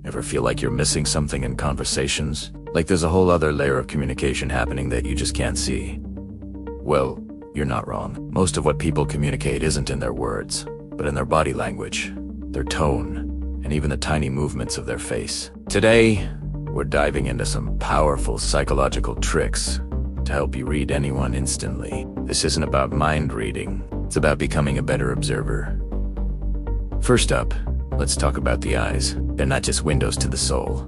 Ever feel like you're missing something in conversations? Like there's a whole other layer of communication happening that you just can't see? Well, you're not wrong. Most of what people communicate isn't in their words, but in their body language, their tone, and even the tiny movements of their face. Today, we're diving into some powerful psychological tricks to help you read anyone instantly. This isn't about mind reading, it's about becoming a better observer. First up, let's talk about the eyes. They're not just windows to the soul.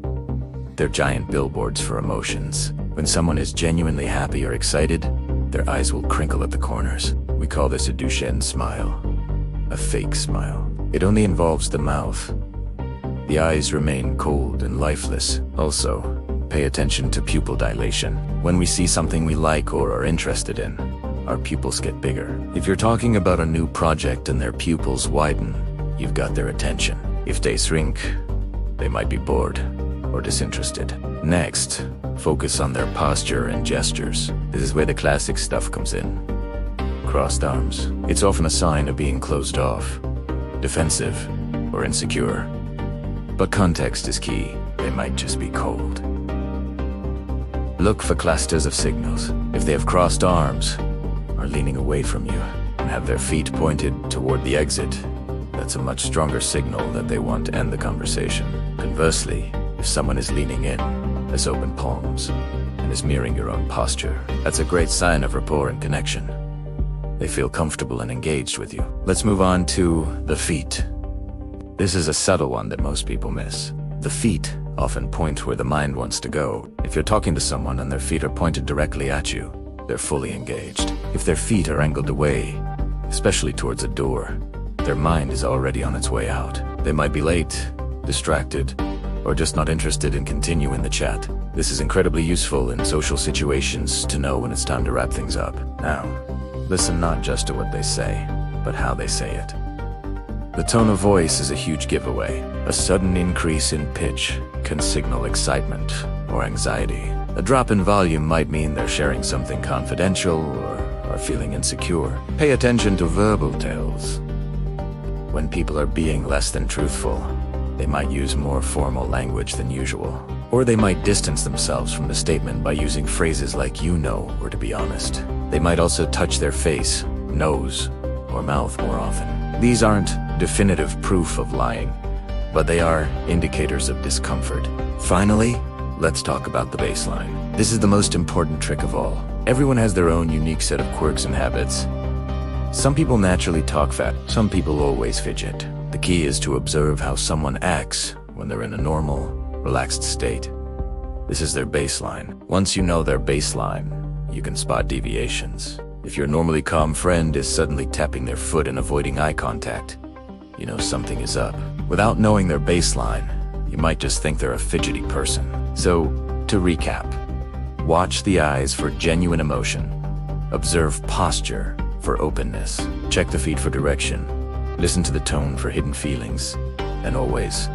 They're giant billboards for emotions. When someone is genuinely happy or excited, their eyes will crinkle at the corners. We call this a Duchenne smile, a fake smile. It only involves the mouth. The eyes remain cold and lifeless. Also, pay attention to pupil dilation. When we see something we like or are interested in, our pupils get bigger. If you're talking about a new project and their pupils widen, you've got their attention. If they shrink, they might be bored or disinterested. Next, focus on their posture and gestures. This is where the classic stuff comes in. Crossed arms. It's often a sign of being closed off, defensive, or insecure. But context is key. They might just be cold. Look for clusters of signals. If they have crossed arms, are leaning away from you, and have their feet pointed toward the exit, that's a much stronger signal that they want to end the conversation. Conversely, if someone is leaning in, has open palms, and is mirroring your own posture, that's a great sign of rapport and connection. They feel comfortable and engaged with you. Let's move on to the feet. This is a subtle one that most people miss. The feet often point where the mind wants to go. If you're talking to someone and their feet are pointed directly at you, they're fully engaged. If their feet are angled away, especially towards a door, their mind is already on its way out. They might be late, distracted, or just not interested in continuing the chat. This is incredibly useful in social situations to know when it's time to wrap things up. Now, listen not just to what they say, but how they say it. The tone of voice is a huge giveaway. A sudden increase in pitch can signal excitement or anxiety. A drop in volume might mean they're sharing something confidential or are feeling insecure. Pay attention to verbal tells. When people are being less than truthful, they might use more formal language than usual. Or they might distance themselves from the statement by using phrases like "you know" or "to be honest." They might also touch their face, nose, or mouth more often. These aren't definitive proof of lying, but they are indicators of discomfort. Finally, let's talk about the baseline. This is the most important trick of all. Everyone has their own unique set of quirks and habits. Some people naturally talk fast, some people always fidget. The key is to observe how someone acts when they're in a normal, relaxed state. This is their baseline. Once you know their baseline, you can spot deviations. If your normally calm friend is suddenly tapping their foot and avoiding eye contact, you know something is up. Without knowing their baseline, you might just think they're a fidgety person. So, to recap, watch the eyes for genuine emotion. Observe posture for openness. Check the feet for direction. Listen to the tone for hidden feelings. And always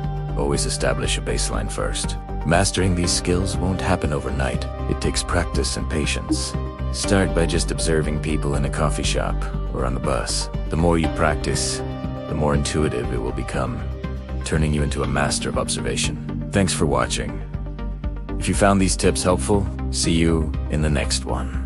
establish a baseline first. Mastering these skills won't happen overnight. It takes practice and patience. Start by just observing people in a coffee shop or on the bus. The more you practice, the more intuitive it will become, turning you into a master of observation. Thanks for watching. If you found these tips helpful, see you in the next one.